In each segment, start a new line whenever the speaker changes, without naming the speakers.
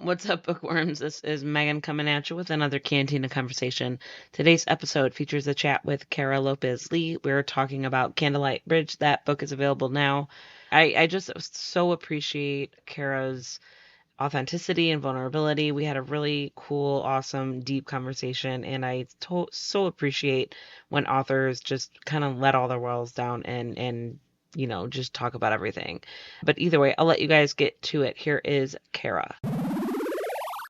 What's up, bookworms? This is Megan coming at you with another Cantina conversation. Today's episode features a chat with Cara Lopez Lee. We're talking about Candlelight Bridge. That book is available now. I just so appreciate Cara's authenticity and vulnerability. We had a really cool, awesome, deep conversation, and so appreciate when authors just kind of let all their walls down and just talk about everything. But either way, I'll let you guys get to it. Here is Cara.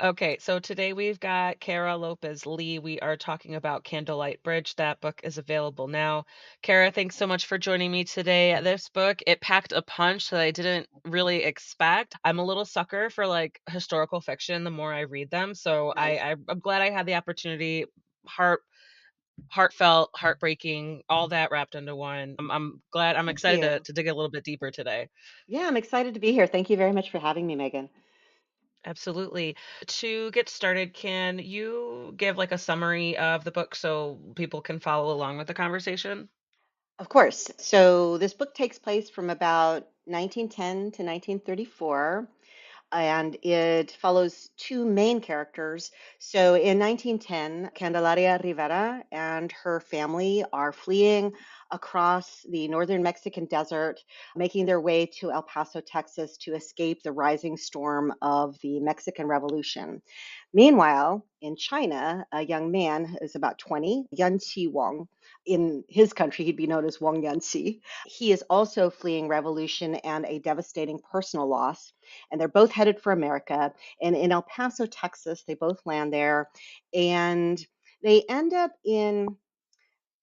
Okay, so today we've got Cara Lopez Lee. We are talking about Candlelight Bridge. That book is available now. Cara, thanks so much for joining me today. This book, it packed a punch that I didn't really expect. I'm a little sucker for like historical fiction the more I read them. So
Nice.
I'm glad I had the opportunity. Heart heartfelt, heartbreaking, all that wrapped into one. I'm glad I'm
Thank
excited to,
you.
to dig a little bit deeper today.
Yeah, I'm excited to be here. Thank you very much for having me, Megan.
Absolutely. To get started, can you give like a summary of the book so people can follow along with the conversation?
Of course. So this book takes place from about 1910 to 1934, and it follows two main characters. So in 1910, Candelaria Rivera and her family are fleeing across the northern Mexican desert, making their way to El Paso, Texas to escape the rising storm of the Mexican Revolution. Meanwhile, in China, a young man is about 20, Yanqi Wang. In his country, he'd be known as Wang Yanqi. He is also fleeing revolution and a devastating personal loss, and they're both headed for America. And in El Paso, Texas, they both land there, and they end up in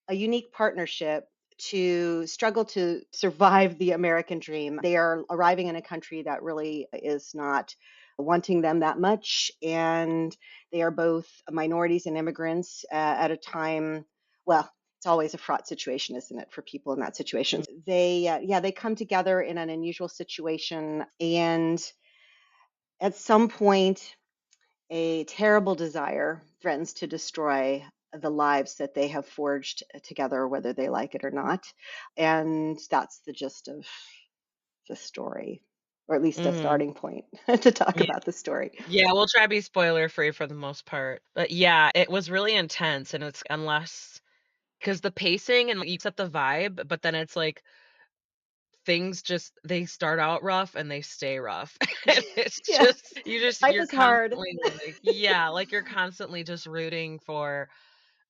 a unique partnership to struggle to survive the American dream. They are arriving in a country that really is not wanting them that much, and they are both minorities and immigrants at a time. Well, it's always a fraught situation, isn't it, for people in that situation? They come together in an unusual situation, and at some point, a terrible desire threatens to destroy the lives that they have forged together, whether they like it or not. And that's the gist of the story, or at least a
Mm-hmm.
starting point to talk
Yeah,
about the story.
yeah, we'll try to be spoiler free for the most part. But yeah, it was really intense, and it's unless because the pacing and like, you set the vibe, but then it's like things just they start out rough and they stay rough. And it's
Yeah,
just
life
you're
is hard.
constantly like yeah, like you're constantly just rooting for.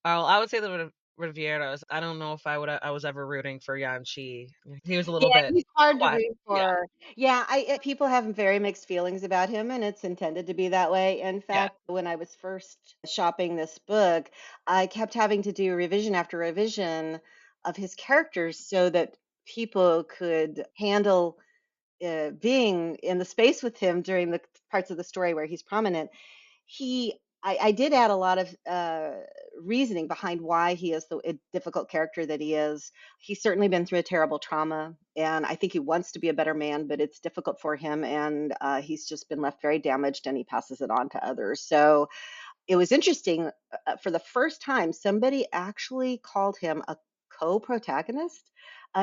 Oh, I would say the Rivieras. I don't know if I was ever rooting for Yanchi. He was a little
Yeah,
bit
he's hard to
quiet.
root
Yeah,
for. Yeah, people have very mixed feelings about him, and it's intended to be that way. In
yeah.
fact, when I was first shopping this book, I kept having to do revision after revision of his characters so that people could handle being in the space with him during the parts of the story where he's prominent. I did add a lot of reasoning behind why he is the a difficult character that he is. He's certainly been through a terrible trauma, and I think he wants to be a better man, but it's difficult for him, and he's just been left very damaged, and he passes it on to others. So it was interesting. For the first time, somebody actually called him a co-protagonist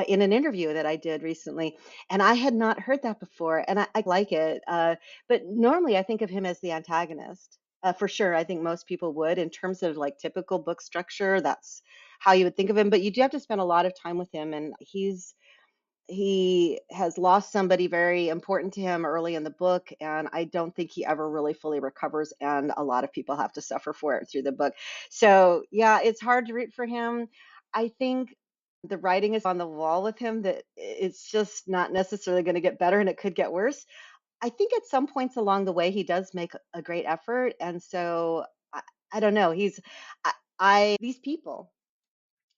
in an interview that I did recently, and I had not heard that before, and I like it. But normally, I think of him as the antagonist. For sure, I think most people would, in terms of like typical book structure. That's how you would think of him. But you do have to spend a lot of time with him, and he has lost somebody very important to him early in the book, and I don't think he ever really fully recovers, and a lot of people have to suffer for it through the book. So yeah, it's hard to root for him. I think the writing is on the wall with him that it's just not necessarily going to get better, and it could get worse. I think at some points along the way he does make a great effort, and so i, I don't know, I these people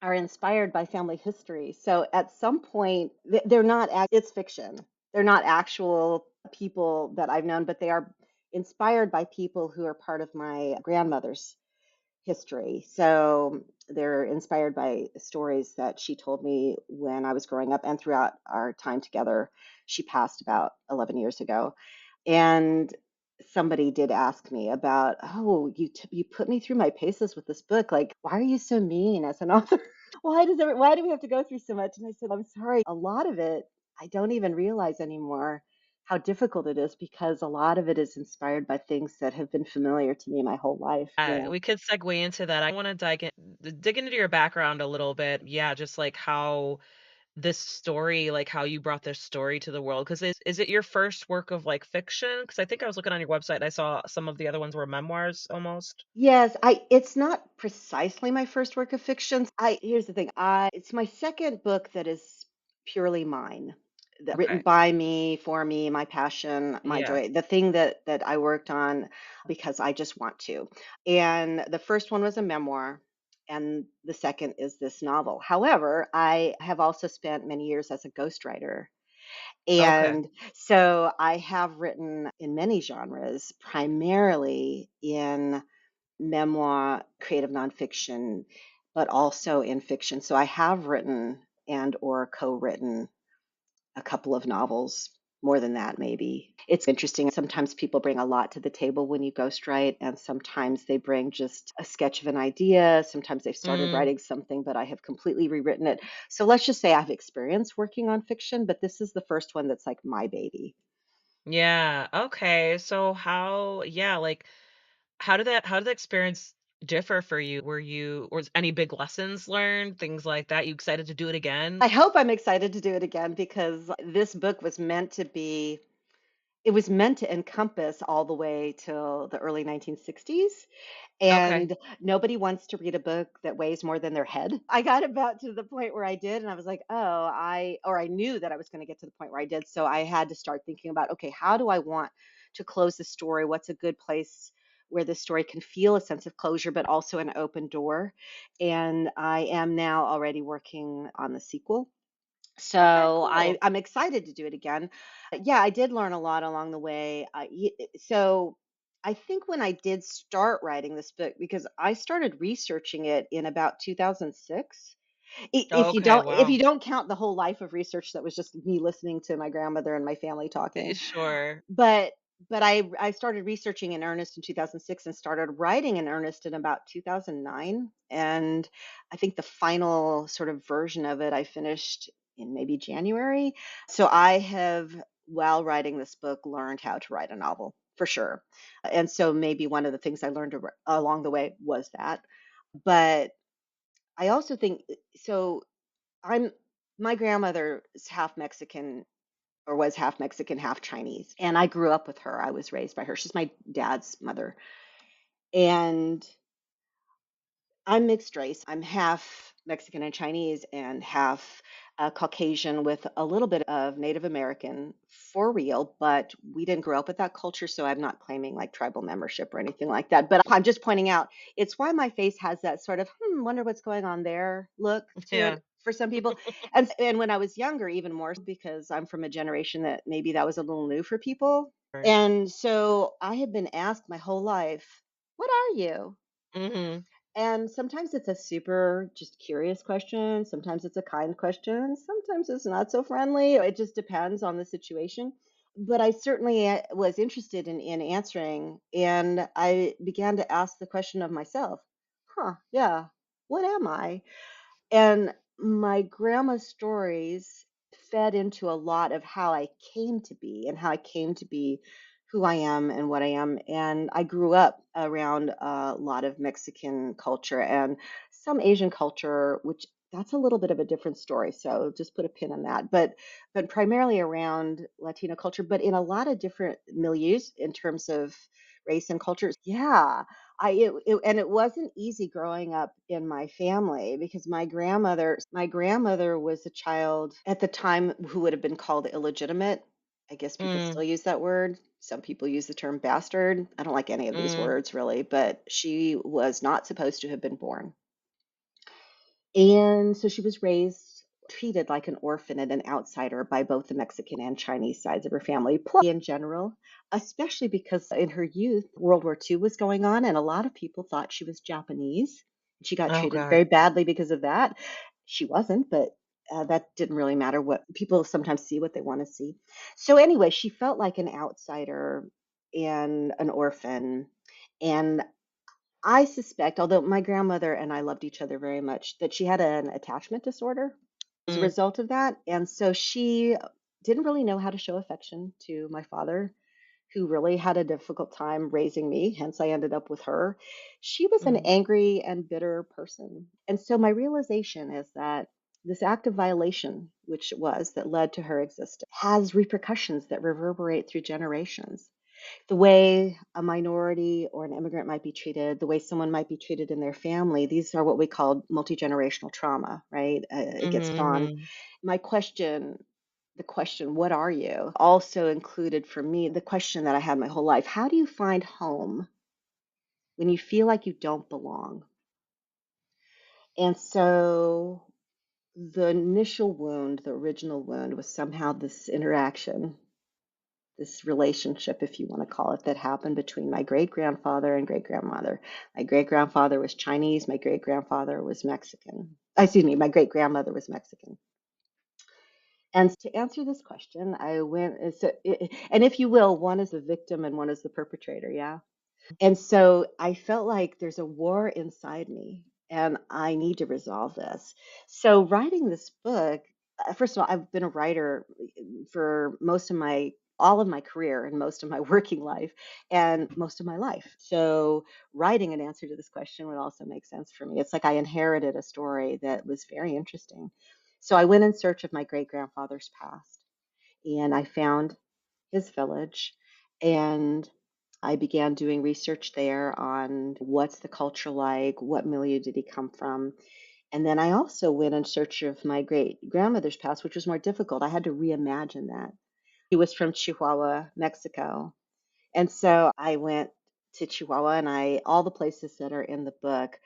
are inspired by family history. So at some point, they're not, it's fiction. They're not actual people that I've known, but they are inspired by people who are part of my grandmother's history. So they're inspired by stories that she told me when I was growing up and throughout our time together. She passed about 11 years ago. And somebody did ask me about, oh, you put me through my paces with this book. Like, why are you so mean as an author? Why do we have to go through so much? And I said, I'm sorry. A lot of it, I don't even realize anymore how difficult it is because a lot of it is inspired by things that have been familiar to me my whole life. Yeah.
We could segue into that. I wanna dig into your background a little bit. Yeah, just, like, how this story like, how you brought this story to the world. Because is it your first work of, like, fiction? Because I think I was looking on your website, and I saw some of the other ones were memoirs almost.
Yes, I it's not precisely my first work of fiction. I Here's the thing. I It's my second book that is purely mine. That written
Okay.
by me, for me, my passion, my
Yeah.
joy, the thing that I worked on because I just want to. And the first one was a memoir and the second is this novel. However, I have also spent many years as a ghostwriter.
Okay.
And so I have written in many genres, primarily in memoir, creative nonfiction, but also in fiction. So I have written and or co-written a couple of novels, more than that maybe. It's interesting. Sometimes people bring a lot to the table when you ghostwrite, and sometimes they bring just a sketch of an idea. Sometimes they've started
Mm,
writing something, but I have completely rewritten it. So let's just say I've experience working on fiction, but this is the first one that's like my baby.
yeah, okay, so like, how did the experience differ for you? Was any big lessons learned, things like that? You excited to do it again?
I hope I'm excited to do it again because this book was meant to be it was meant to encompass all the way till the early 1960s,
Okay.
and nobody wants to read a book that weighs more than their head. I got about to the point where I did, and I was like, "Oh, I knew that I was gonna get to the point where I did, so I had to start thinking about, okay, how do I want to close the story? What's a good place where the story can feel a sense of closure, but also an open door?" And I am now already working on the sequel.
Okay,
So
cool.
I'm excited to do it again. Yeah, I did learn a lot along the way. So I think when I did start writing this book, because I started researching it in about 2006.
Okay,
If
wow.
you don't count the whole life of research that was just me listening to my grandmother and my family talking,
Sure.
but I started researching in earnest in 2006 and started writing in earnest in about 2009, and I think the final sort of version of it I finished in maybe January. So I have, while writing this book, learned how to write a novel for sure. And so maybe one of the things I learned along the way was that. But I also think so I'm my grandmother is half Mexican or was half Mexican, half Chinese. And I grew up with her. I was raised by her. She's my dad's mother. And I'm mixed race. I'm half Mexican and Chinese and half Caucasian with a little bit of Native American for real, but we didn't grow up with that culture. So I'm not claiming like tribal membership or anything like that. But I'm just pointing out it's why my face has that sort of, wonder what's going on there look to
Yeah.
it for some people. And when I was younger, even more so because I'm from a generation that maybe that was a little new for people.
Right.
And so I had been asked my whole life, what are you?
Mhm.
And sometimes it's a super just curious question. Sometimes it's a kind question. Sometimes it's not so friendly. It just depends on the situation. But I certainly was interested in answering. And I began to ask the question of myself, yeah, what am I? And my grandma's stories fed into a lot of how I came to be and how I came to be who I am and what I am. And I grew up around a lot of Mexican culture and some Asian culture, which that's a little bit of a different story. So just put a pin in that. But primarily around Latino culture, but in a lot of different milieus in terms of race and cultures. Yeah. And it wasn't easy growing up in my family because my grandmother was a child at the time who would have been called illegitimate. I guess people
Mm,
still use that word. Some people use the term bastard. I don't like any of these
mm,
words really, but she was not supposed to have been born. And so she was raised, treated like an orphan and an outsider by both the Mexican and Chinese sides of her family, plus in general, especially because in her youth, World War II was going on, and a lot of people thought she was Japanese. She got
oh
treated
god.
very badly because of that. She wasn't, but that didn't really matter. What people sometimes see what they want to see. So, anyway, she felt like an outsider and an orphan. And I suspect, although my grandmother and I loved each other very much, that she had an attachment disorder as a
Mm,
result of that. And so she didn't really know how to show affection to my father, who really had a difficult time raising me, hence I ended up with her. She was an
Mhm.
angry and bitter person. And so my realization is that this act of violation, which it was that led to her existence, has repercussions that reverberate through generations. The way a minority or an immigrant might be treated, the way someone might be treated in their family, these are what we call multi-generational trauma, right? It
Mhm,
gets on.
mhm.
My question, the question, what are you, also included for me the question that I had my whole life. How do you find home when you feel like you don't belong? And so the initial wound, the original wound, was somehow this interaction, this relationship, if you want to call it, that happened between my great grandfather and great grandmother. My great grandfather was Chinese, my great grandfather was Mexican. Excuse me, my great grandmother was Mexican. And to answer this question, I went, so, and if you will, one is the victim and one is the perpetrator. Yeah. And so I felt like there's a war inside me and I need to resolve this. So writing this book, first of all, I've been a writer for most of my all of my career and most of my working life and most of my life. So writing an answer to this question would also make sense for me. It's like I inherited a story that was very interesting. So I went in search of my great grandfather's past and I found his village. And I began doing research there on what's the culture like, what milieu did he come from. And then I also went in search of my great grandmother's past, which was more difficult. I had to reimagine that. He was from Chihuahua, Mexico. And so I went to Chihuahua, and all the places that are in the book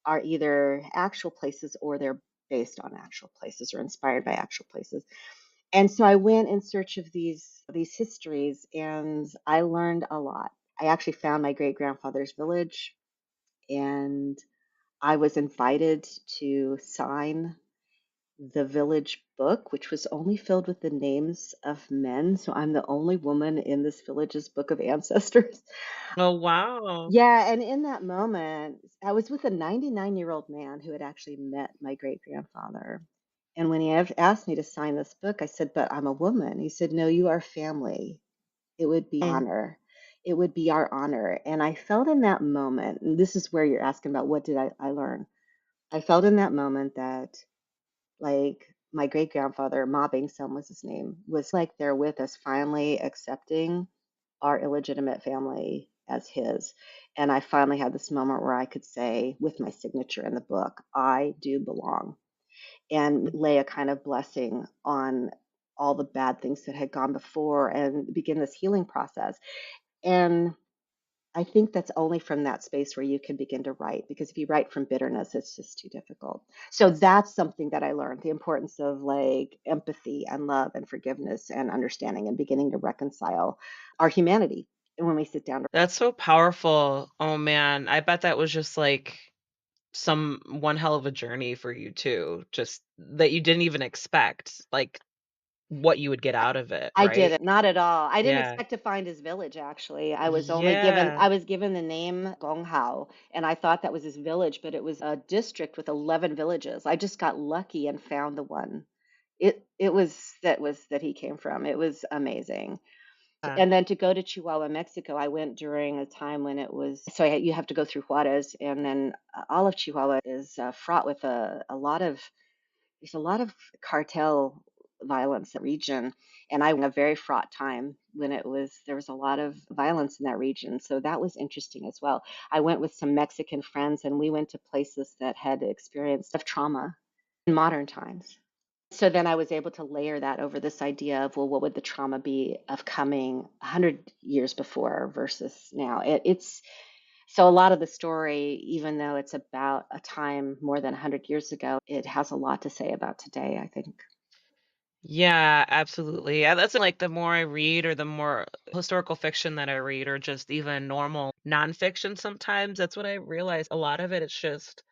are either actual places or they're based on actual places or inspired by actual places. And so I went in search of these histories and I learned a lot. I actually found my great grandfather's village and I was invited to sign the village book, which was only filled with the names of men. So I'm the only woman in this village's book of ancestors.
Oh, wow.
Yeah, and in that moment, I was with a 99-year-old man who had actually met my great grandfather. And when he asked me to sign this book, I said, "But I'm a woman." He said, "No, you are family. It would be
Mm.
honor. It would be our honor." And I felt in that moment, and this is where you're asking about what did I learn? I felt in that moment that like my great grandfather, Ma Bing Sum was his name, was like there with us, finally accepting our illegitimate family as his. And I finally had this moment where I could say, with my signature in the book, I do belong, and lay a kind of blessing on all the bad things that had gone before and begin this healing process. And I think that's only from that space where you can begin to write, because if you write from bitterness, it's just too difficult. So that's something that I learned, the importance of like empathy and love and forgiveness and understanding and beginning to reconcile our humanity. And when we sit down to
That's so powerful. Oh, man. I bet that was just, like, some one hell of a journey for you too, just that you didn't even expect, like, what you would get out of it,
I
right?
didn't, not at all. I didn't
Yeah.
expect to find his village actually.
Yeah.
I was given the name Gonghao and I thought that was his village, but it was a district with 11 villages. I just got lucky and found the one. It was that he came from. It was amazing. And then to go to Chihuahua, Mexico, I went during a time when it was so you have to go through Juarez, and then all of Chihuahua is fraught with a lot of there's a lot of cartel violence in the region, and I went a very fraught time when there was a lot of violence in that region. So that was interesting as well. I went with some Mexican friends, and we went to places that had experienced of trauma in modern times. So then I was able to layer that over this idea of, well, what would the trauma be of coming 100 years before versus now? It's so a lot of the story, even though it's about a time more than 100 years ago, it has a lot to say about today, I think.
Yeah, absolutely. Yeah, that's like the more I read or the more historical fiction that I read or just even normal nonfiction sometimes, that's what I realize. A lot of it, it's just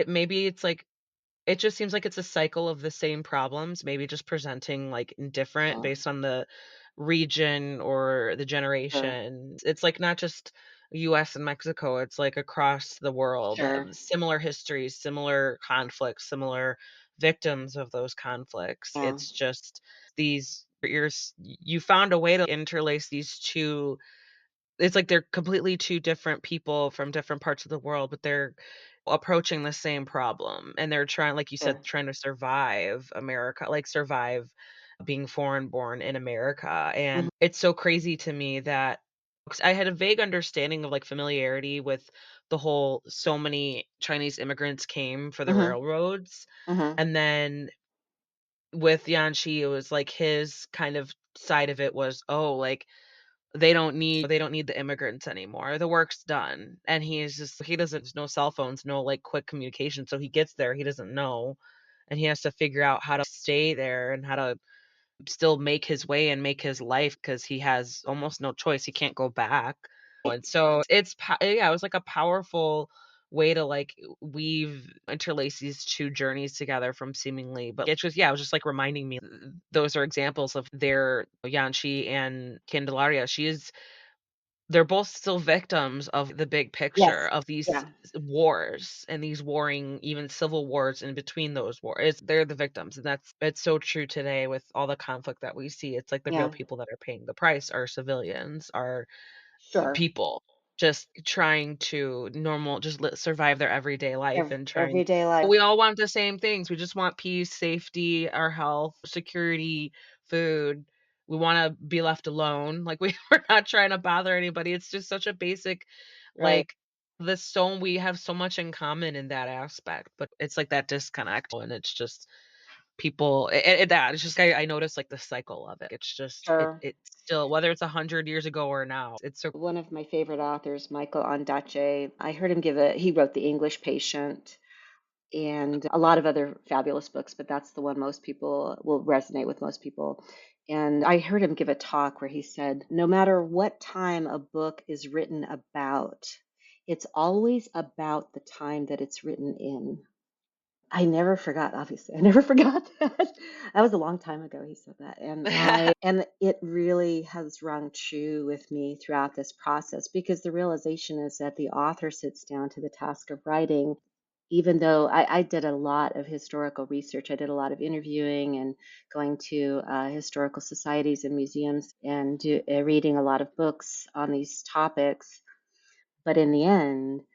maybe it's like it just seems like it's a cycle of the same problems, maybe just presenting, like, different
Oh,
based on the region or the
sure,
generation. It's, like, not just US and Mexico, it's, like, across the world,
sure.
similar histories, similar conflicts, similar victims of those conflicts.
Yeah.
It's just these you found a way to interlace these two. It's like they're completely two different people from different parts of the world, but they're approaching the same problem, and they're trying, like you said,
Sure.
trying to survive America, like, survive being foreign born in America,
Mhm.
and it's so crazy to me that 'cause I had a vague understanding of, like, familiarity with the whole so many Chinese immigrants came for the
Mhm.
railroads,
Mhm.
and then with Yanqi, it was like his kind of side of it was, "Oh, like, they don't need the immigrants anymore. The work's done." And he doesn't no cell phones, no, like, quick communication, so he gets there, he doesn't know, and he has to figure out how to stay there and how to still make his way and make his life because he has almost no choice, he can't go back. And so yeah, it was like a powerful way to, like, weave interlace these 2 journeys together from seemingly but it's just yeah, it was just, like, reminding me those are examples of their Yanqi and Candelaria. They're both still victims of the big picture
Yes.
of these
Yeah.
wars and these warring even civil wars in between those wars. They're the victims, and it's so true today with all the conflict that we see. It's like the real
Yeah.
people that are paying the price are civilians, are
Sure.
people just trying to survive their everyday life and trying
Everyday life.
we all want the same things. We just want peace, safety, our health, security, food. We wanna be left alone. Like, we're not trying to bother anybody. It's just such a basic,
Right.
like, we have so much in common in that aspect, but it's like that disconnect, and it's just people that it's just I noticed, like, the cycle of it. It's just
Sure.
it's still whether it's 100 years ago or now, it's so
One of my favorite authors, Michael Ondaatje, I heard him he wrote The English Patient and a lot of other fabulous books, but that's the one most people will resonate with most people. And I heard him give a talk where he said, no matter what time a book is written about, it's always about the time that it's written in. I never forgot, obviously. I never forgot that. That was a long time ago he said that. And it really has rung true with me throughout this process because the realization is that the author sits down to the task of writing. Even though I did a lot of historical research, I did a lot of interviewing and going to historical societies and museums and reading a lot of books on these topics. But in the end,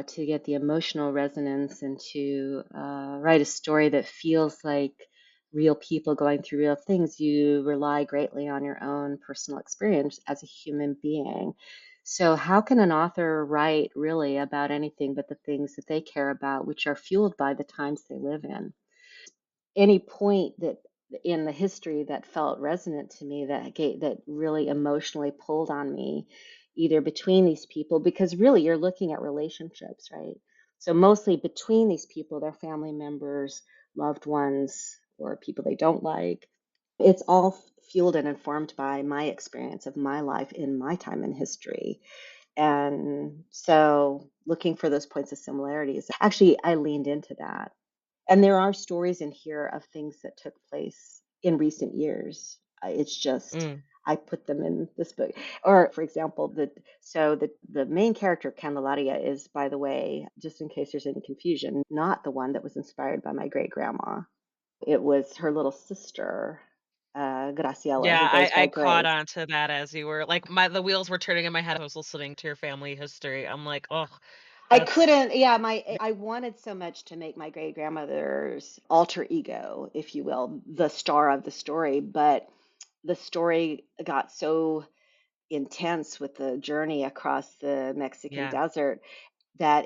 to get the emotional resonance and to write a story that feels like real people going through real things, you rely greatly on your own personal experience as a human being. So, how can an author write really about anything but the things that they care about, which are fueled by the times they live in? Any point that in the history that felt resonant to me that really emotionally pulled on me either between these people because really you're looking at relationships, right? So mostly between these people, their family members, loved ones, or people they don't like. It's all fueled and informed by my experience of my life in my time in history. And so looking for those points of similarities, actually I leaned into that, and there are stories in here of things that took place in recent years. It's just
Mm.
I put them in this book. Or, for example, the main character Candelaria is, by the way, just in case there's any confusion, not the one that was inspired by my great grandma. It was her little sister, Graciela,
Yeah,
who goes by
I caught
Grace.
on to that as you were like, my the wheels were turning in my head. I was listening to your family history. I'm like, "Oh,
I
that's"
couldn't, yeah, I wanted so much to make my great grandmother's alter ego, if you will, the star of the story, but the story got so intense with the journey across the Mexican
yeah.
desert that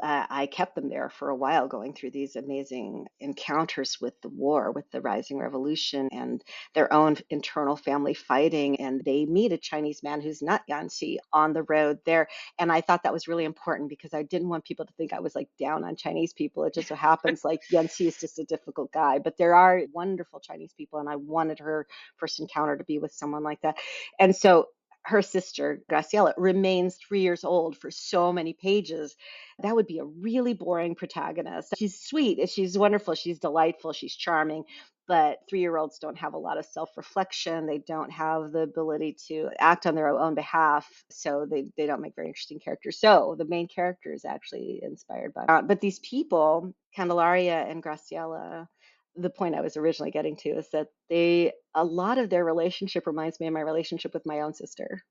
I kept them there for a while, going through these amazing encounters with the war, with the rising revolution, and their own internal family fighting. And they meet a Chinese man who's not Yanxi on the road there. And I thought that was really important because I didn't want people to think I was like down on Chinese people. It just so happens like Yanxi is just a difficult guy, but there are wonderful Chinese people, and I wanted her first encounter to be with someone like that. And so her sister, Graciela, remains 3 years old for so many pages. That would be a really boring protagonist. She's sweet, she's wonderful, she's delightful, she's charming, but 3-year-olds don't have a lot of self reflection. They don't have the ability to act on their own behalf. So they don't make very interesting characters. So the main character is actually inspired by. But these people, Candelaria and Graciela, the point I was originally getting to is that a lot of their relationship reminds me of my relationship with my own sister,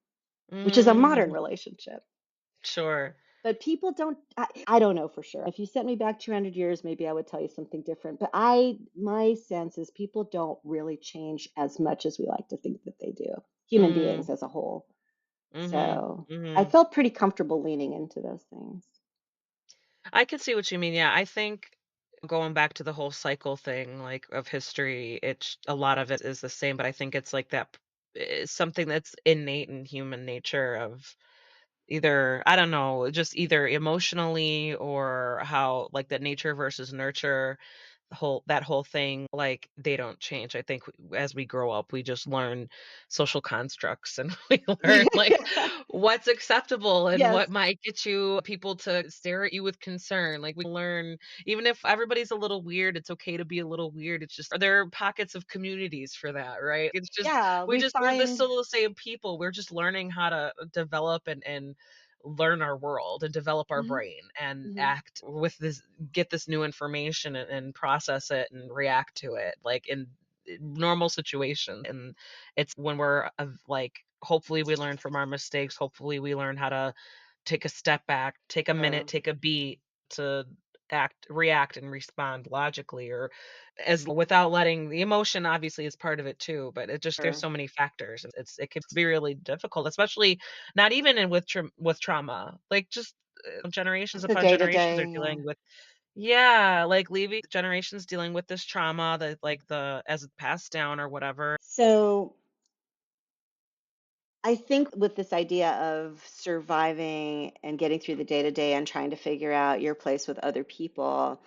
which is a modern
Mm,
relationship.
sure.
But people don't, I don't know for sure. If you sent me back 200 years, maybe I would tell you something different. But my sense is people don't really change as much as we like to think that they do, human
Mm,
beings as a whole.
mhm,
So I
mhm.
felt pretty comfortable leaning into those things.
I can see what you mean. Yeah, I think going back to the whole cycle thing, like of history, it's a lot of it is the same, but I think it's like that something that's innate in human nature of either, I don't know, just either emotionally or how like that nature versus nurture whole thing, like, they don't change. I think as we grow up, we just learn social constructs and we learn, like, what's acceptable and
Yes.
what might get you people to stare at you with concern. Like, we learn even if everybody's a little weird, it's okay to be a little weird. It's just there are pockets of communities for that, right? It's just
Yeah, we
we're the
find.
still the same people. We're just learning how to develop and learn our world and develop our
Mhm,
brain and
mhm.
act with this get this new information and process it and react to it like in normal situations. And it's when we're of like hopefully we learn from our mistakes, hopefully we learn how to take a step back, take a minute,
Sure.
take a beat to react and respond logically or as without letting the emotion obviously is part of it too, but it just there's
Sure.
so many factors. It can be really difficult, especially not even in with trauma, like just generations
Just the
upon
day to
generations are
day, yeah.
dealing with yeah, like leaving generations dealing with this trauma that like the as it passed down or whatever.
So I think with this idea of surviving and getting through the day to day and trying to figure out your place with other people,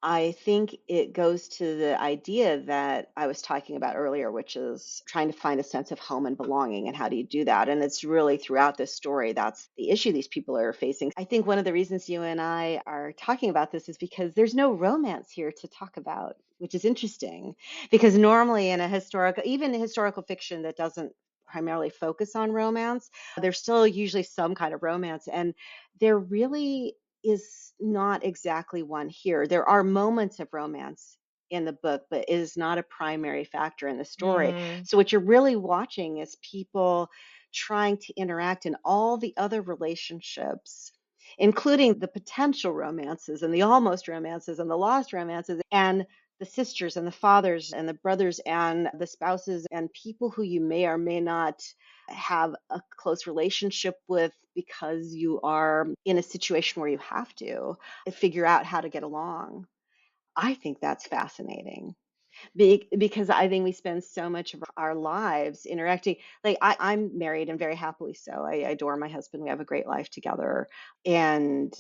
I think it goes to the idea that I was talking about earlier, which is trying to find a sense of home and belonging. And how do you do that? And it's really throughout this story, that's the issue these people are facing. I think one of the reasons you and I are talking about this is because there's no romance here to talk about, which is interesting. Because normally in a historical, even historical fiction that doesn't primarily focus on romance, there's still usually some kind of romance. And there really is not exactly one here. There are moments of romance in the book, but it is not a primary factor in the story.
Mm,
So, what you're really watching is people trying to interact in all the other relationships, including the potential romances and the almost romances and the lost romances. And the sisters and the fathers and the brothers and the spouses and people who you may or may not have a close relationship with because you are in a situation where you have to figure out how to get along. I think that's fascinating because I think we spend so much of our lives interacting. Like I'm married and very happily so. I adore my husband. We have a great life together. And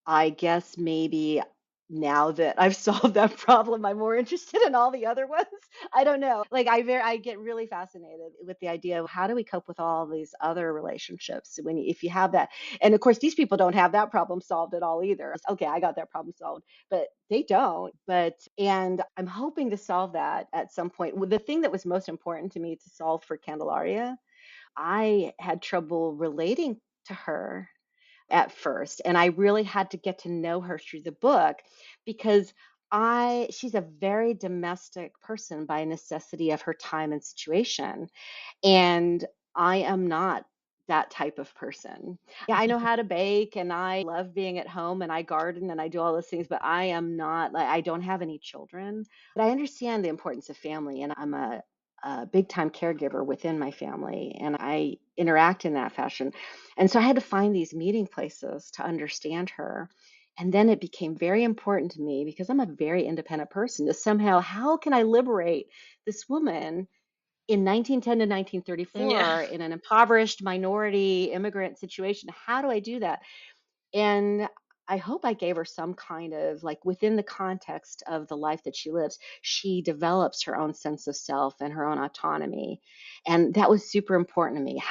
I guess maybe now that I've solved that problem, I'm more interested in all the other ones. I don't know. Like I get really fascinated with the idea of how do we cope with all these other relationships when if you have that. And of course these people don't have that problem solved at all either. Okay, I got that problem solved, but they don't. But and I'm hoping to solve that at some point. Well, the thing that was most important to me to solve for Candelaria, I had trouble relating to her at first, and I really had to get to know her through the book because I she's a very domestic person by necessity of her time and situation, and I am not that type of person. Yeah, I know how to bake and I love being at home and I garden and I do all those things, but I am not like I don't have any children. But I understand the importance of family and I'm a big time caregiver within my family and I interact in that fashion. And so I had to find these meeting places to understand her. And then it became very important to me because I'm a very independent person to somehow, how can I liberate this woman in 1910 to
yeah.
1934 in an impoverished minority immigrant situation? How do I do that? And I hope I gave her some kind of like within the context of the life that she lives, she develops her own sense of self and her own autonomy. And that was super important to me.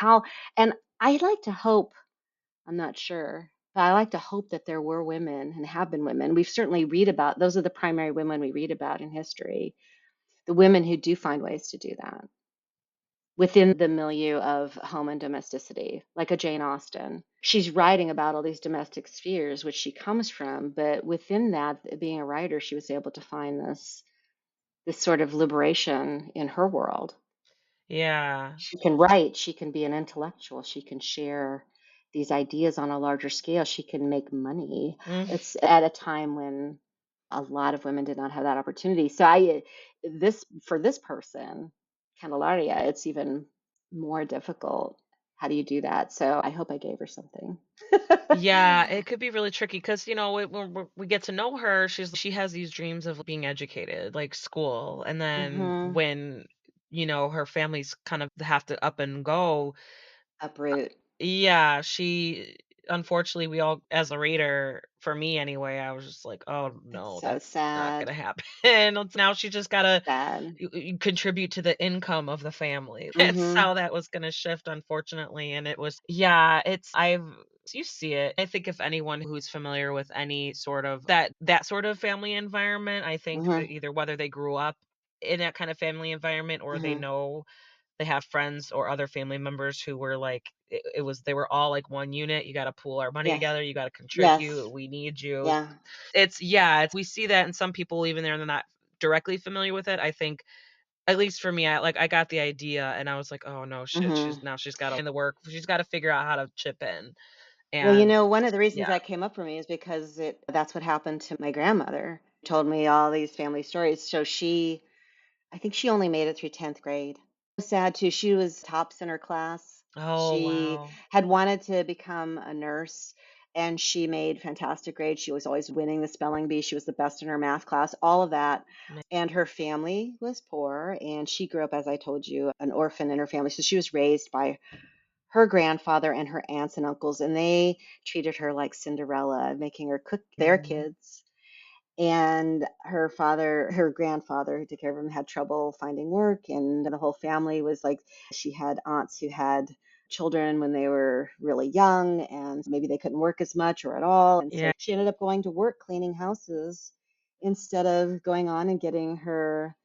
And I like to hope, I'm not sure, but I like to hope that there were women and have been women. We've certainly read about, those are the primary women we read about in history, the women who do find ways to do that within the milieu of home and domesticity, like a Jane Austen. She's writing about all these domestic spheres, which she comes from, but within that, being a writer, she was able to find this. this sort of liberation in her world.
Yeah.
She can write, she can be an intellectual, she can share these ideas on a larger scale, she can make money.
Mm.
It's at a time when a lot of women did not have that opportunity. So this for this person, Candelaria, it's even more difficult. How do you do that? So I hope I gave her something.
Yeah, it could be really tricky because, when we get to know her, she has these dreams of being educated, like school. And then
Hmm.
when, her family's kind of have to up and go,
Uproot.
yeah, unfortunately, we all, as a reader, for me anyway, I was just like, oh
It's
no,
so
that's not
sad.
going to happen. Now she just got to
Sad.
contribute to the income of the family. That's
Hmm.
how that was gonna shift, unfortunately, and it was yeah, you see it. I think if anyone who's familiar with any sort of that sort of family environment, I think that
Hmm.
either whether they grew up in that kind of family environment or they
Hmm.
know they have friends or other family members who were like it was they were all like one unit. You gotta pool our money
Yes.
together, you gotta contribute,
Yes.
we need you.
Yeah.
We see that in some people even they're not directly familiar with it. I think at least for me, I got the idea and I was like, "Oh, no, shit,
Hmm.
she's gotta in the work, she's gotta figure out how to chip in."
Well,
And
one of the reasons
yeah.
that came up for me is because that's what happened to my grandmother. Told me all these family stories. So I think she only made it through 10th grade. Sad too. She was tops in her class.
Oh,
She
wow.
had wanted to become a nurse and she made fantastic grades. She was always winning the spelling bee. She was the best in her math class, all of that.
Ma
And her family was poor and she grew up, as I told you, an orphan in her family. So she was raised by her grandfather and her aunts and uncles, and they treated her like Cinderella, making her cook their
mm,
kids. And her grandfather who took care of him had trouble finding work, and the whole family was like, she had aunts who had children when they were really young, and maybe they couldn't work as much or at all. And so
yeah,
she ended up going to work cleaning houses instead of going on and getting her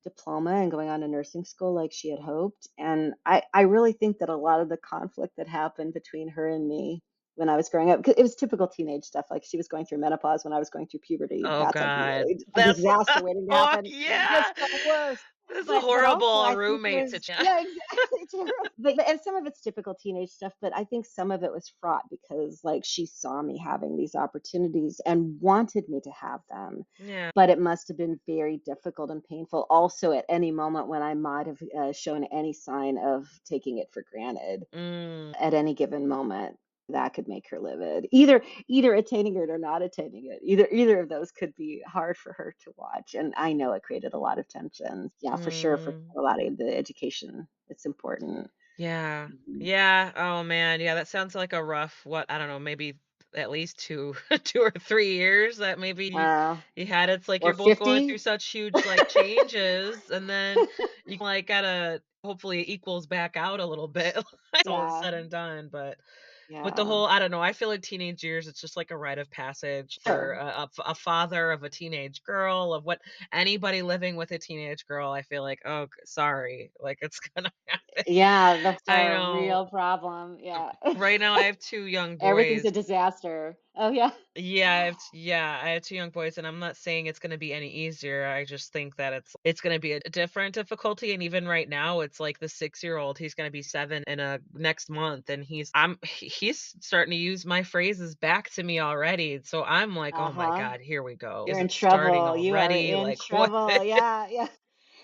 diploma and going on to nursing school like she had hoped. And I really think that a lot of the conflict that happened between her and me when I was growing up, 'cause it was typical teenage stuff. Like she was going through menopause when I was going through puberty.
oh
That's like
god.
really a
That's
disaster waiting to
oh,
happen. Just
yeah.
the worst.
That's a
But also
horrible
I think it
roommate
was,
situation.
yeah, exactly, terrible. But and some of it's typical teenage stuff, but I think some of it was fraught because like she saw me having these opportunities and wanted me to have them.
Yeah.
But it must have been very difficult and painful also at any moment when I might have shown any sign of taking it for granted
Mm,
at any given moment. That could make her livid. Either attaining it or not attaining it. Either of those could be hard for her to watch. And I know it created a lot of tension. Yeah, for sure for
mm.
a lot of the education. It's important.
Yeah.
Mhm.
Yeah. Oh, man. Yeah, that sounds like a rough what, I don't know, maybe at least 2 2 or 3 years that maybe
Uh,
you had. It's like
or
you're both going through
50.
such huge, like, changes, and then you, like, gotta hopefully it equals back out a little bit it's all
Yeah.
said and done, but with the
Yeah.
whole I don't know, I feel like teenage years, it's just like a rite of passage for
Sure.
a father of a teenage girl, of what anybody living with a teenage girl, I feel like, "Oh, sorry," like, it's gonna happen.
Yeah, that's
I
a
know.
real problem. Yeah.
Right now, I have 2 young
Everything's
boys.
a disaster. Oh yeah.
Yeah, I have 2 young boys, and I'm not saying it's gonna be any easier, I just think that it's gonna be a different difficulty, and even right now, it's like the 6-year-old, he's gonna be 7 in, next month, and he's starting to use my phrases back to me already, so I'm like, "Oh my
Uh-huh.
god, here we go.
You're
Is
in
it starting
trouble. You are
already?
in
Like, what?"
trouble. Yeah, yeah.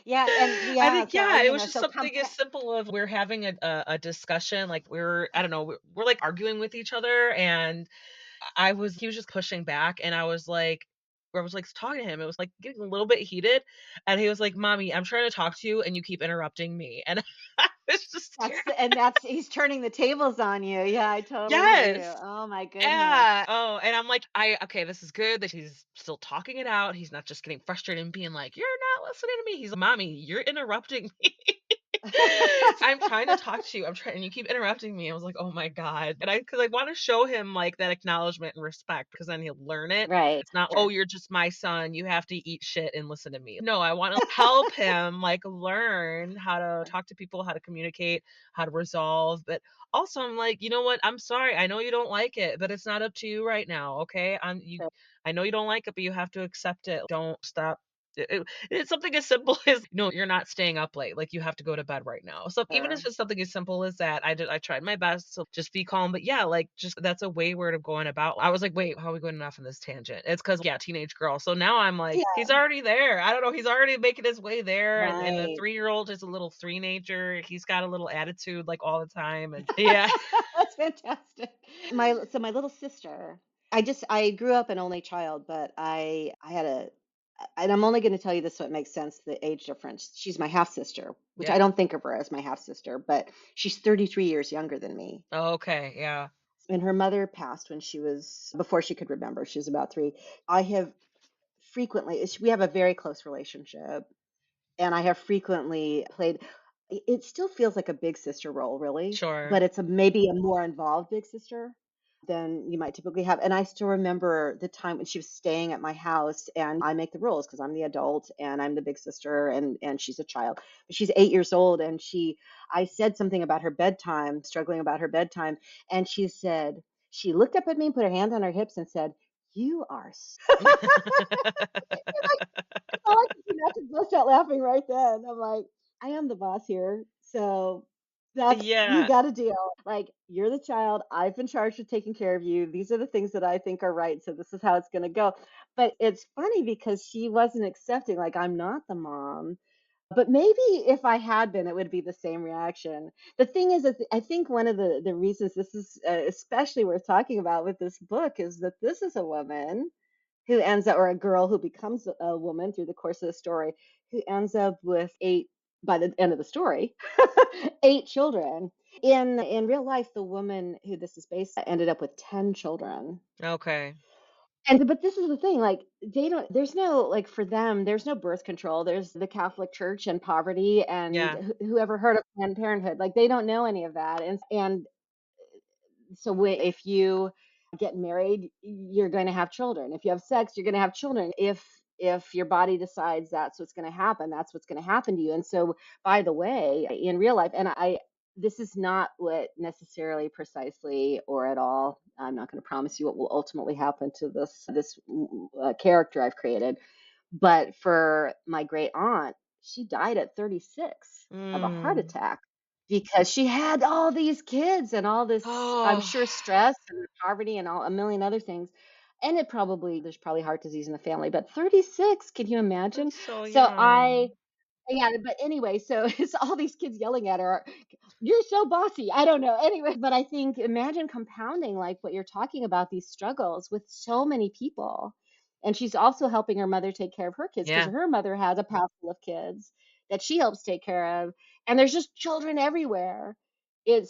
Yeah, and
I
yeah,
think
so
yeah, it was just
so
something as simple of we're having a discussion, like, we're I don't know, we're, like, arguing with each other, and he was just pushing back, and I was, like, talking to him, it was, like, getting a little bit heated, and he was like, "Mommy, I'm trying to talk to you, and you keep interrupting me," and I was just
that's he's turning the tables on you. Yeah, I totally hear you.
Yes!
Oh my goodness.
Yeah. Oh, and I'm like, okay, this is good that he's still talking it out, he's not just getting frustrated and being like, "You're not listening to me." He's like, "Mommy, you're interrupting me." I'm trying to talk to you. I'm trying and you keep interrupting me. I was like, "Oh my god." And because I wanna show him, like, that acknowledgement and respect because then he'll learn it.
Right.
It's not, "Oh,
Sure.
you're just my son. You have to eat shit and listen to me." No, I wanna help him, like, learn how to talk to people, how to communicate, how to resolve, but also I'm like, "You know what? I'm sorry. I know you don't like it, but it's not up to you right now, okay? I know you don't like it, but you have to accept it. Don't stop." it's something as simple as, "No, you're not staying up late, like, you have to go to bed right now." So, even if
Sure.
it's something as simple as that, I tried my best to just be calm, but yeah, like, just that's a wayward of going about. I was like, "Wait, how are we going off on this tangent?" It's because yeah, teenage girl. So now I'm like,
Yeah,
"He's already there." I don't know, he's already making his way there, and the
right.
three-year-old is a little three-nager. He's got a little attitude, like, all the time, and yeah.
That's fantastic. My little sister, I grew up an only child, but I had a and I'm only going to tell you this so it makes sense, the age difference. She's my half sister, which
Yeah.
I don't think of her as my half sister, but she's 33 years younger than me.
Okay, yeah.
And her mother passed when she was before she could remember. She was about 3. I have we have a very close relationship. And I have frequently played it still feels like a big sister role, really,
Sure.
but it's maybe a more involved big sister than you might typically have, and I still remember the time when she was staying at my house, and I make the rules because 'cause I'm the adult and I'm the big sister and she's a child. But she's 8 years old, and I said something about her bedtime, struggling about her bedtime, and she looked up at me, put her hand on her hips and said, "You are all I could do not to bust out laughing right then. I'm like, I am the boss here. So that's you
Yeah.
got a deal. Like, you're the child. I've been charged with taking care of you. These are the things that I think are right. So this is how it's going to go. But it's funny because she wasn't accepting, like, I'm not the mom. But maybe if I had been, it would be the same reaction. The thing is, that I think one of the reasons this is especially worth talking about with this book is that this is a woman who ends up or a girl who becomes a woman through the course of the story, who ends up with 8 by the end of the story, 8 children. In real life, the woman who this is based on ended up with 10 children.
Okay.
But this is the thing, like, they don't there's no like, for them, there's no birth control. There's the Catholic Church and poverty, and
Yeah.
whoever heard of Planned Parenthood? Like, they don't know any of that, and so if you get married, you're going to have children. If you have sex, you're going to have children. If your body decides that's what's going to happen, that's what's going to happen to you. And so, by the way, in real life, and this is not what necessarily precisely or at all. I'm not going to promise you what will ultimately happen to this character I've created. But for my great aunt, she died at 36 of a heart
Mm.
attack because she had all these kids and all this, I'm
Oh,
sure, stress and poverty and a million other things. And there's probably heart disease in the family, but 36, can you imagine?
that's so
So
young.
yeah, but anyway, so it's all these kids yelling at her, "You're so bossy." I don't know. Anyway, but I think imagine compounding like what you're talking about, these struggles with so many people. And she's also helping her mother take care of her kids because
Yeah.
her mother has a house full of kids that she helps take care of. And there's just children everywhere. It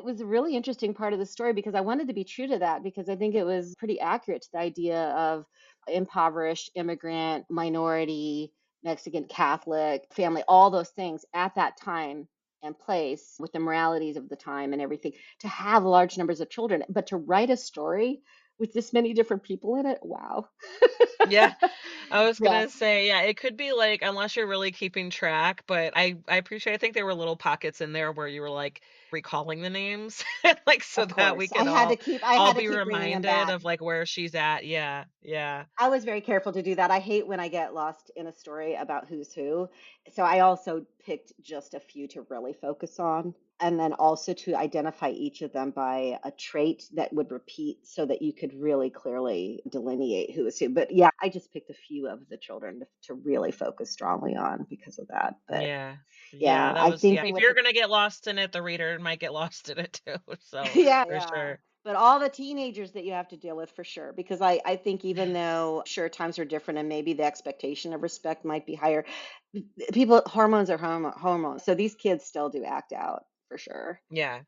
was a really interesting part of the story because I wanted to be true to that because I think it was pretty accurate to the idea of impoverished immigrant minority Mexican, Catholic, family, all those things at that time and place with the moralities of the time and everything, to have large numbers of children, but to write a story with this many different people in it, wow.
Yeah. I was
Yeah,
gonna say, yeah, it could be like unless you're really keeping track, but I think there were little pockets in there where you were like recalling the names, like so
of
that we
course.
could
I
all
had to
be
keep bringing them
reminded
back.
of like where she's at. Yeah. Yeah.
I was very careful to do that. I hate when I get lost in a story about who's who. So I also picked just a few to really focus on. And then also to identify each of them by a trait that would repeat so that you could really clearly delineate who is who. But yeah, I just picked a few of the children to really focus strongly on because of that. But
Yeah. Yeah,
yeah,
that
I
was yeah.
think
If
with
you're gonna get lost in it, the reader might get lost in it too. So
yeah,
for
yeah.
sure.
But all the teenagers that you have to deal with for sure, because I think even though sure times are different and maybe the expectation of respect might be higher, people hormones are hormones. So these kids still do act out for sure.
Yeah.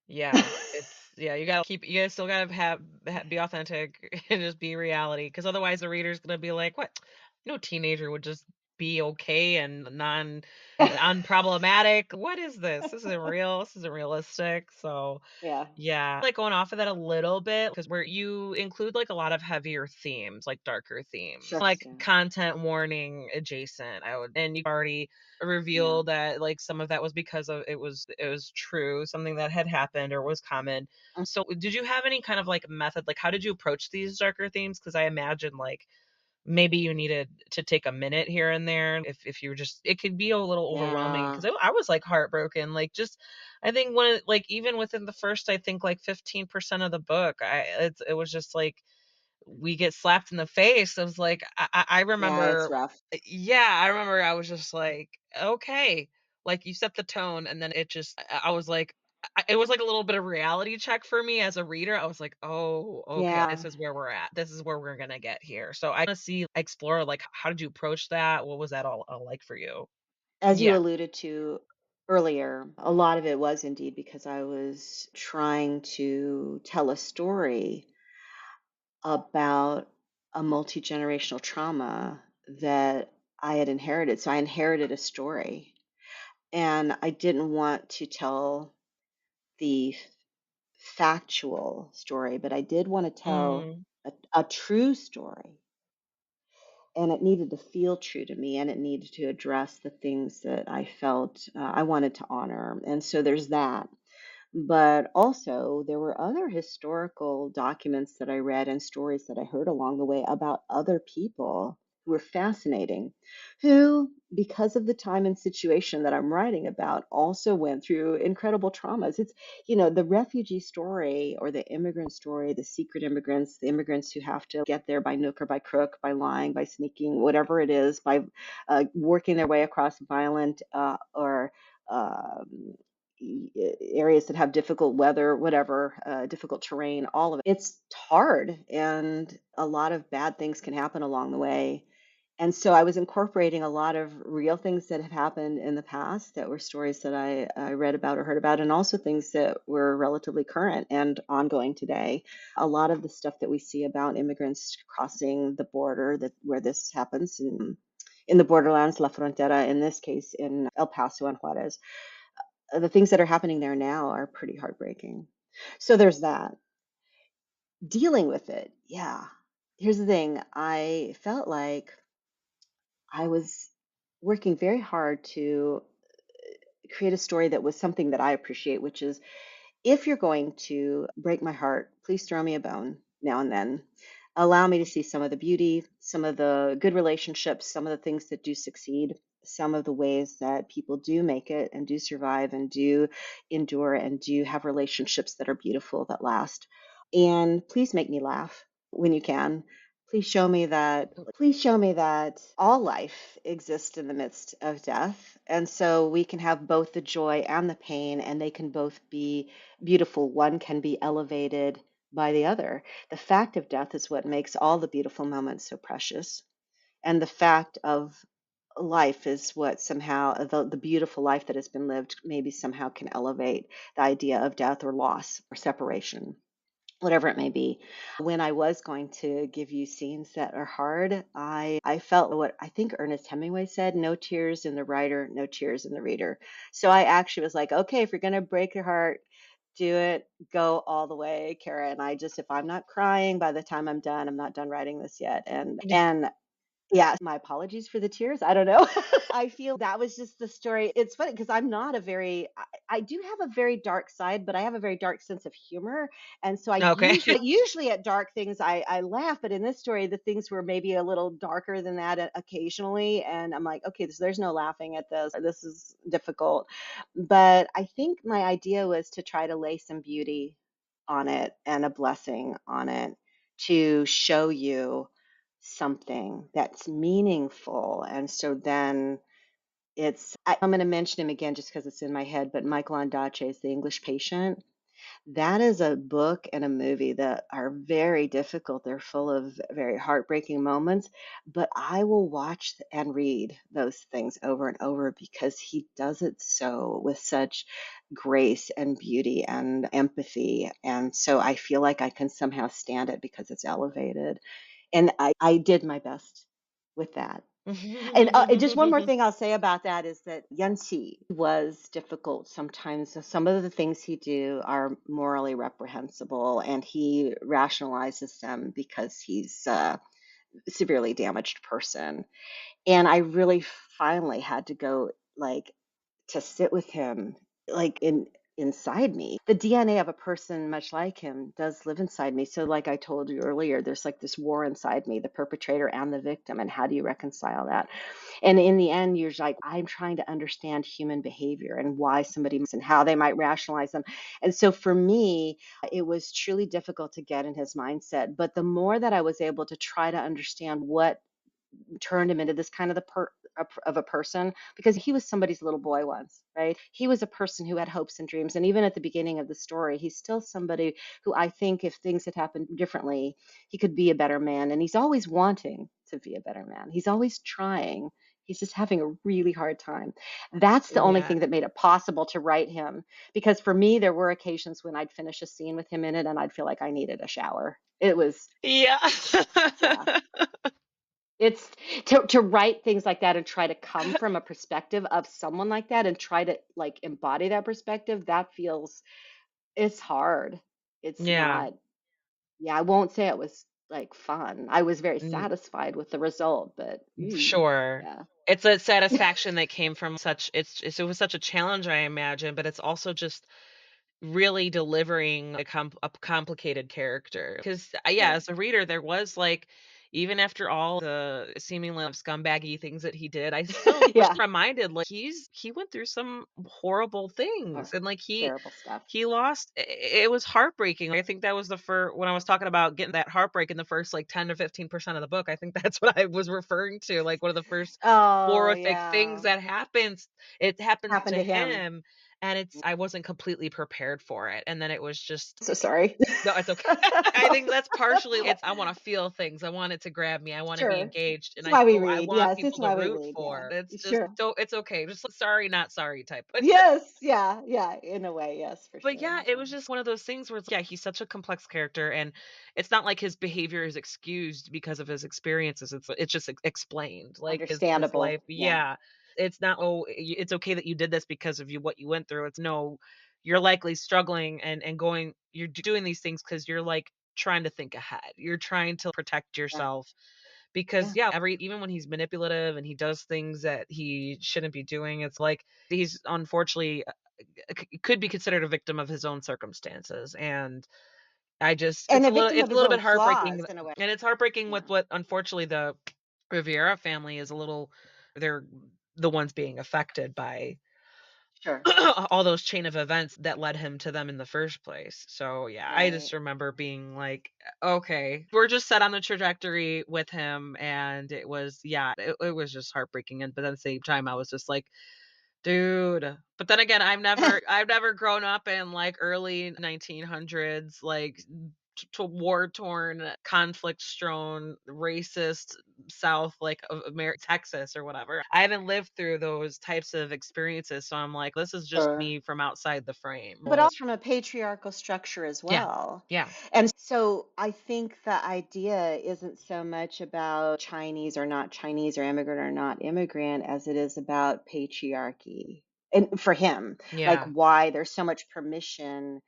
Yeah, it's yeah, you gotta still gotta be authentic and just be reality, because otherwise the reader's gonna be like, "What? No teenager would just be okay and unproblematic. What is this? This isn't real. This isn't realistic." So
Yeah,
yeah. Like, going off of that a little bit, because where you include, like, a lot of heavier themes, like, darker themes,
sure.
like,
Yeah,
content warning adjacent, I would and you've already
yeah.
revealed that, like, some of that was because of it was true, something that had happened or was common. So, did you have any kind of, like, method? Like, how did you approach these darker themes? Because I imagine, like, maybe you needed to take a minute here and there if you were just it could be a little overwhelming
Yeah.
because I was, like, heartbroken, like, just I think when it like, even within the first, I think, like, 15% of the book, it was just like, we get slapped in the face. I was like, I
Yeah, it's
remember
rough.
yeah, I remember I was just like, "Okay." Like, you set the tone, and then it just I was like it was like a little bit of reality check for me as a reader. I was like, "Oh, okay, this
Yeah.
is where we're at. This is where we're gonna get here." So I wanna see explore, like, how did you approach that? What was that all like for you?
As you
Yeah.
alluded to earlier, a lot of it was indeed because I was trying to tell a story about a multi-generational trauma that I had inherited. So I inherited a story, and I didn't want to tell the factual story, but I did want to tell
Mm,
a true story. And it needed to feel true to me, and it needed to address the things that I felt I wanted to honor. And so there's that. But also, there were other historical documents that I read and stories that I heard along the way about other people who were fascinating, who, because of the time and situation that I'm writing about, also went through incredible traumas. It's, the refugee story or the immigrant story, the secret immigrants, the immigrants who have to get there by nook or by crook, by lying, by sneaking, whatever it is, by working their way across violent or um, areas that have difficult weather, whatever, difficult terrain, all of it. It's hard, and a lot of bad things can happen along the way. And so I was incorporating a lot of real things that have happened in the past that were stories that I read about or heard about, and also things that were relatively current and ongoing today. A lot of the stuff that we see about immigrants crossing the border, that where this happens in the borderlands, La Frontera, in this case in El Paso and Juarez, the things that are happening there now are pretty heartbreaking. So there's that. Dealing with it, yeah. Here's the thing, I felt like I was working very hard to create a story that was something that I appreciate, which is if you're going to break my heart, please throw me a bone now and then. Allow me to see some of the beauty, some of the good relationships, some of the things that do succeed, some of the ways that people do make it and do survive and do endure and do have relationships that are beautiful, that last. And please make me laugh when you can. Please show me that all life exists in the midst of death. And so we can have both the joy and the pain, and they can both be beautiful. One can be elevated by the other. The fact of death is what makes all the beautiful moments so precious. And the fact of life is what somehow, the beautiful life that has been lived, maybe somehow can elevate the idea of death or loss or separation, whatever it may be. When I was going to give you scenes that are hard, I felt what I think Ernest Hemingway said, no tears in the writer, no tears in the reader. So I actually was like, okay, if you're going to break your heart, do it, go all the way, Kara. And I just, if I'm not crying by the time I'm done, I'm not done writing this yet. And yeah, my apologies for the tears. I don't know. I feel that was just the story. It's funny because I'm not a very, I do have a very dark side, but I have a very dark sense of humor. And so
okay.
usually at dark things, I laugh. But in this story, the things were maybe a little darker than that occasionally. And I'm like, okay, there's no laughing at this. This is difficult. But I think my idea was to try to lay some beauty on it and a blessing on it to show you something that's meaningful. And so then I'm going to mention him again just because it's in my head, but Michael Ondaatje's The English Patient. That is a book and a movie that are very difficult. They're full of very heartbreaking moments, but I will watch and read those things over and over because he does it so with such grace and beauty and empathy. And so I feel like I can somehow stand it because it's elevated. And I did my best with that. And just one more thing I'll say about that is that Yanxi was difficult sometimes. So some of the things he do are morally reprehensible, and he rationalizes them because he's a severely damaged person. And I really finally had to go like to sit with him, like in inside me. The DNA of a person much like him does live inside me. So, like I told you earlier, there's like this war inside me, the perpetrator and the victim. And how do you reconcile that? And in the end, you're like, I'm trying to understand human behavior and why somebody and how they might rationalize them. And so for me, it was truly difficult to get in his mindset. But the more that I was able to try to understand what turned him into this kind of of a person, because he was somebody's little boy once, right? He was a person who had hopes and dreams, and even at the beginning of the story, he's still somebody who I think if things had happened differently, he could be a better man, and he's always wanting to be a better man. He's always trying. He's just having a really hard time. That's the only
Yeah.
thing that made it possible to write him. Because for me, there were occasions when I'd finish a scene with him in it and I'd feel like I needed a shower. It was,
Yeah.
yeah, it's to write things like that and try to come from a perspective of someone like that and try to, like, embody that perspective, that feels it's hard. It's
Yeah.
not yeah, I won't say it was, like, fun. I was very
Mm,
satisfied with the result, but,
sure.
yeah.
It's a satisfaction that came from such it was such a challenge, I imagine, but it's also just really delivering a complicated character. Because yeah,
Yeah.
as a reader, there was, like, even after all the seemingly scumbaggy things that he did, I still was
Yeah.
reminded, like, he went through some horrible things,
Or
and, like,
terrible stuff.
he lost it was heartbreaking. I think that was the first when I was talking about getting that heartbreak in the first, like, 10 to 15% of the book, I think that's what I was referring to, like, one of the first
Oh,
horrific things
yeah.
that happens it happens
Happened
to
to him.
him, and I wasn't completely prepared for it, and then it was just
So sorry.
no, it's okay. I think that's partially it's I wanna feel things, I want it to grab me, I wanna be
Sure.
engaged, and
It's why we
I
read.
want
Yes, it's
people to
why we
root
read. Yeah.
for. It's just
Sure.
it's okay, just sorry, not sorry type.
Yes. Yeah. Yeah. In a way. Yes, for
But
sure.
yeah, it was just one of those things where yeah, he's such a complex character, and it's not like his behavior is excused because of his experiences. It's just explained, like his life.
Understandable. Yeah.
Yeah, it's not it's okay that you did this because of what you went through. It's no, you're likely struggling and going. You're doing these things because you're like trying to think ahead. You're trying to protect
Yeah.
yourself because
Yeah.
yeah, every even when he's manipulative and he does things that he shouldn't be doing, it's like he's unfortunately could be considered a victim of his own circumstances, and I just
And a victim of
it's a
his
little
own
bit heartbreaking,
flaws in a way.
and it's heartbreaking with
Yeah.
what unfortunately the Riviera family is a little they're the ones being affected by
Sure.
all those chain of events that led him to them in the first place. So yeah, I just
Right.
remember being like, okay, we're just set on the trajectory with him, and it was yeah, it was just heartbreaking, and but at the same time, I was just like, dude, but then again, I've never grown up in, like, early 1900s, like, t war-torn, conflict-strewn, racist South, like, of Texas or whatever. I haven't lived through those types of experiences, so I'm like, "This is just
Sure.
me from outside the frame."
But
Like
also from a patriarchal structure as
yeah,
well.
yeah,
And so I think the idea isn't so much about Chinese or not Chinese or immigrant or not immigrant as it is about patriarchy. And for him, like
yeah,
why there's so much permission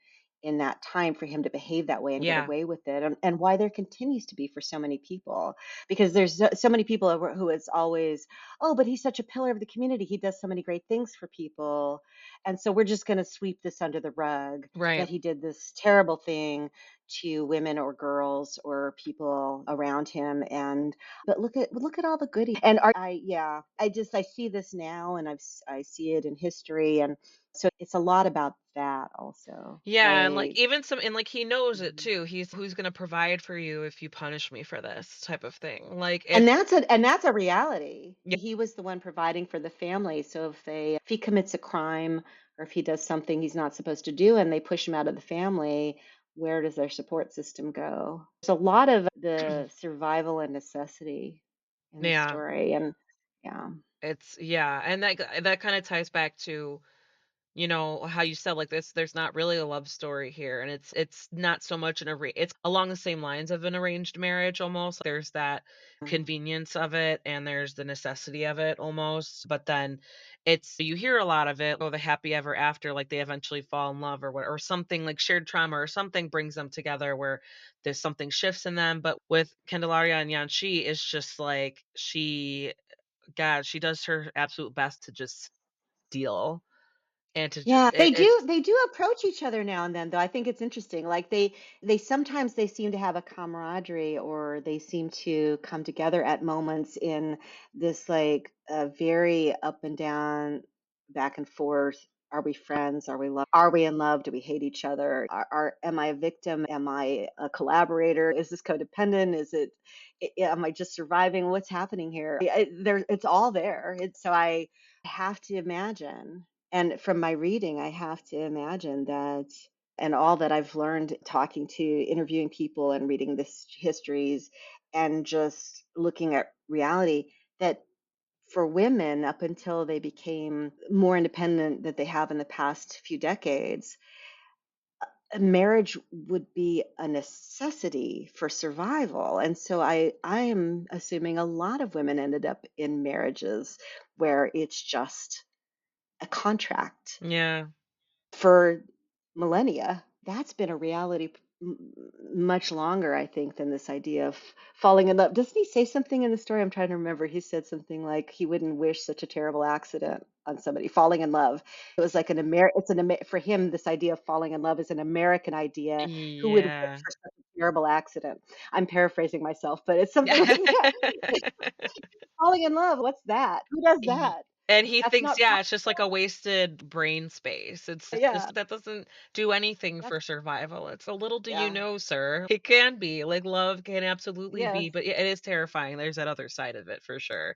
in that time for him to behave that way and get
yeah,
away with it, and why there continues to be for so many people. Because there's so many people who is always, oh, but he's such a pillar of the community. He does so many great things for people. And so we're just going to sweep this under the rug
right.
that he did this terrible thing to women or girls or people around him. And but look at all the goodies. And I yeah, I see this now, and I see it in history, and so it's a lot about that also.
Yeah, and, like,
I
even some and, like, he knows it
Mhm.
too. He's, "Who's gonna provide for you if you punish me for this?" type of thing. Like,
And
it's
that's a reality.
yeah,
He was the one providing for the family. So if he commits a crime or if he does something he's not supposed to do and they push him out of the family, where does their support system go? There's a lot of the survival and necessity in the
yeah.
story. And yeah.
It's yeah, and that kinda ties back to, you know, how you said, like, this there's not really a love story here, and it's not so much it's along the same lines of an arranged marriage almost. There's that convenience of it, and there's the necessity of it almost, but then you hear a lot of it, oh, the happy ever after, like, they eventually fall in love or what or something like shared trauma or something brings them together where there's something shifts in them, but with Candelaria and Yanxi, it's just like she God, she does her absolute best to just deal. and to just
Yeah, they do
it's
they do approach each other now and then, though. I think it's interesting. Like they sometimes they seem to have a camaraderie, or they seem to come together at moments in this like very up and down, back and forth. Are we friends? Are we in love? Do we hate each other? Am I a victim? Am I a collaborator? Is this codependent? Am I just surviving? What's happening here? It's all there. It's so I have to imagine, and from my reading, I have to imagine that, and all that I've learned talking to, interviewing people and reading this histories and just looking at reality, that for women, up until they became more independent that they have in the past few decades, a marriage would be a necessity for survival. And so I am assuming a lot of women ended up in marriages where it's just a contract
yeah.
for millennia. That's been a reality much longer, I think, than this idea of falling in love. Doesn't he say something in the story? I'm trying to remember. He said something like he wouldn't wish such a terrible accident on somebody falling in love. It was like for him, this idea of falling in love is an American idea. Who would wish
Yeah.
for such a terrible accident? I'm paraphrasing myself, but it's something
Yeah.
like that. Falling in love, what's that? Who does
Ye
that?
and he
That's
thinks,
not
yeah, it's just like a
possible.
wasted brain space. It's
Yeah,
just that doesn't do anything
that's
for survival. It's a little do you
yeah.
know, sir. It can be, like, love can absolutely
Yes,
be, but yeah, it is terrifying. There's that other side of it for sure.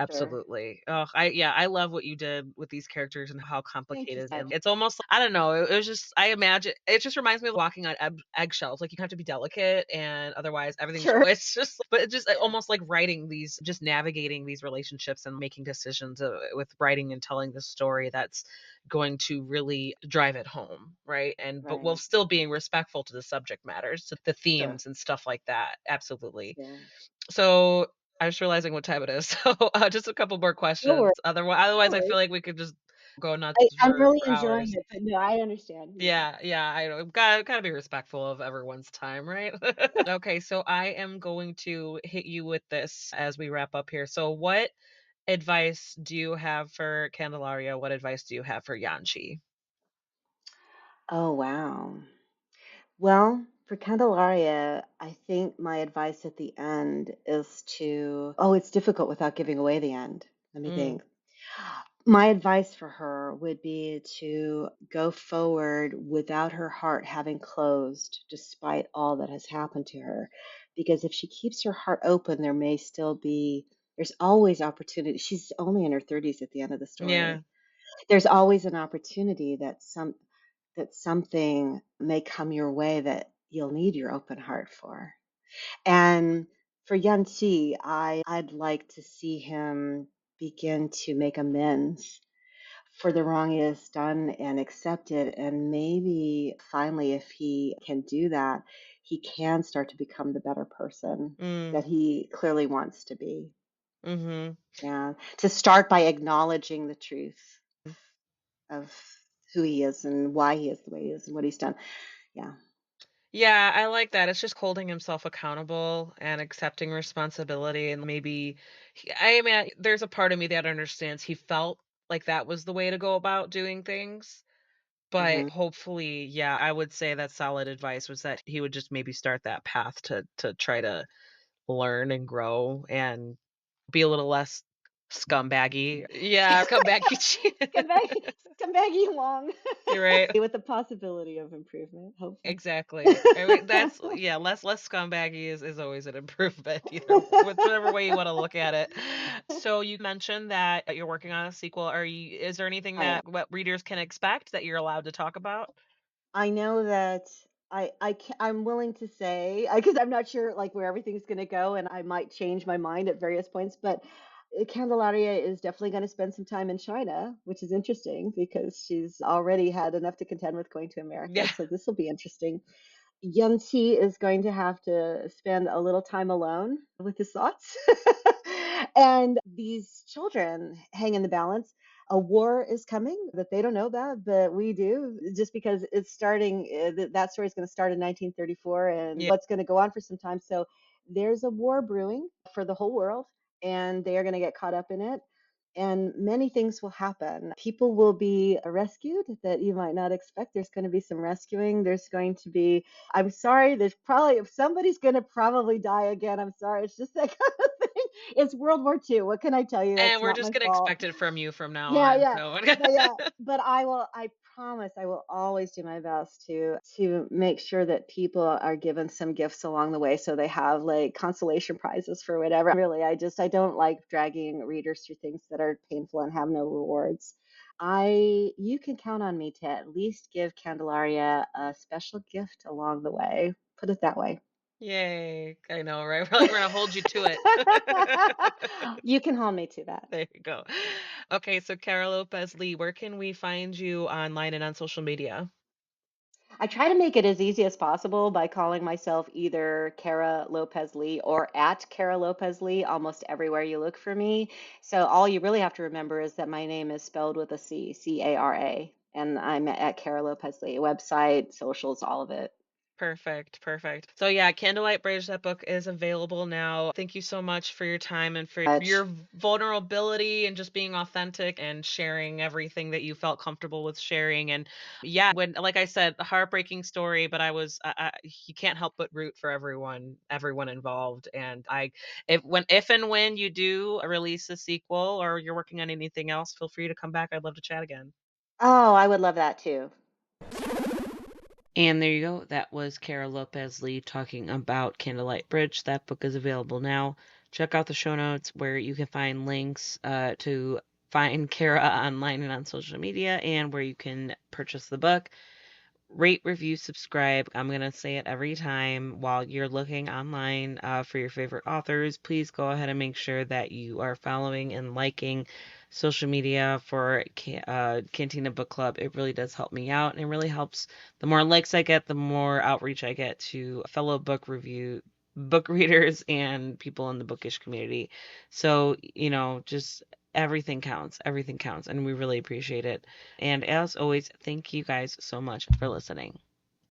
sure.
Absolutely. Oh, I love what you did with these characters and how
Thank you
complicated,
so
and
much.
it's almost I don't know, it was just I imagine it just reminds me of walking on eggshells, like, you have to be delicate and otherwise everything's
Sure.
it's just but it's just
Yeah,
almost like writing these just navigating these relationships and making decisions, with writing and telling the story that's going to really drive it home, right? And but while
right.
still being respectful to the subject matters, to the
Sure.
themes and stuff like that. Absolutely.
Yeah.
So, I was realizing what time it is, so, just a couple more
No
questions.
worries, no
Otherwise, I
worries.
feel like we could just go nuts
I'm really
for
enjoying
hours.
it, but no, I understand. Yeah.
Yeah, yeah, I know. Gotta be respectful of everyone's time, right? Okay, so I am going to hit you with this as we wrap up here. So, what advice do you have for Candelaria? What advice do you have for Yanchi?
Oh, wow. Well, for Candelaria, I think my advice at the end is it's difficult without giving away the end. Let me
Mm,
think. My advice for her would be to go forward without her heart having closed, despite all that has happened to her. Because if she keeps her heart open, there's always opportunity. She's only in her 30s at the end of the
yeah.
story. There's always an opportunity that something may come your way that you'll need your open heart for. And for Yanqi, I'd like to see him begin to make amends for the wrong he has done and accept it. And maybe finally, if he can do that, he can start to become the better person
Mm,
that he clearly wants to be.
mhm.
Yeah. To start by acknowledging the truth of who he is and why he is the way he is and what he's done. Yeah.
Yeah, I like that. It's just holding himself accountable and accepting responsibility and maybe I mean, there's a part of me that understands he felt like that was the way to go about doing things, but
Hmm.
hopefully, yeah, I would say that solid advice was that he would just maybe start that path to try to learn and grow and be a little less scumbaggy. Yeah, scumbaggy.
Come back, come back, you Wong.
You're right.
With the possibility of improvement, hopefully.
Exactly. I mean, that's yeah, less scumbaggy is always an improvement, either whichever way you wanna look at it. So you mentioned that you're working on a sequel. Are you is there anything
I am.
that what readers can expect that you're allowed to talk about?
I know that I'm willing to say, because I'm not sure like where everything's going to go, and I might change my mind at various points. But Candelaria is definitely going to spend some time in China, which is interesting because she's already had enough to contend with going to America.
Yeah.
So this will be interesting. Yunqi is going to have to spend a little time alone with his thoughts. And these children hang in the balance. A war is coming that they don't know about, but we do, just because it's starting. That story is going to start in 1934, and
Yeah.
what's going to go on for some time. So there's a war brewing for the whole world, and they are going to get caught up in it. and many things will happen. People will be rescued that you might not expect. There's going to be some rescuing. There's going to be, I'm sorry, there's probably, if somebody's going to probably die again, I'm sorry. It's just that kind of thing. It's World War II. What can I tell you?
And
That's
we're
not
just
my
gonna
fault.
expect it from you from now
Yeah,
on.
yeah.
So
But yeah, but I promise I will always do my best to make sure that people are given some gifts along the way so they have like consolation prizes for whatever. Really, I don't like dragging readers through things that are painful and have no rewards. You can count on me to at least give Candelaria a special gift along the way. Put it that way.
yay. I know, right? We're gonna hold you to it.
You can hold me to that.
There you go. Okay, so Cara Lopez Lee, where can we find you online and on social media?
I try to make it as easy as possible by calling myself either Cara Lopez Lee or at Cara Lopez Lee almost everywhere you look for me. So all you really have to remember is that my name is spelled with a C, Cara, and I'm at Cara Lopez Lee, website, socials, all of it.
Perfect, perfect. So yeah, Candlelight Bridge, that book is available now. Thank you so much for your time and for
Much.
your vulnerability and just being authentic and sharing everything that you felt comfortable with sharing. And yeah, when like I said, a heartbreaking story, but you can't help but root for everyone involved. And if and when you do release a sequel or you're working on anything else, feel free to come back. I'd love to chat again.
Oh, I would love that too.
And there you go. That was Cara Lopez Lee talking about Candlelight Bridge. That book is available now. Check out the show notes where you can find links to find Cara online and on social media and where you can purchase the book. Rate, review, subscribe. I'm going to say it every time while you're looking online for your favorite authors. Please go ahead and make sure that you are following and liking social media for Cantina Book Club. It really does help me out, and it really helps. The more likes I get, the more outreach I get to fellow book readers and people in the bookish community. So, just everything counts, and we really appreciate it. And as always, thank you guys so much for listening.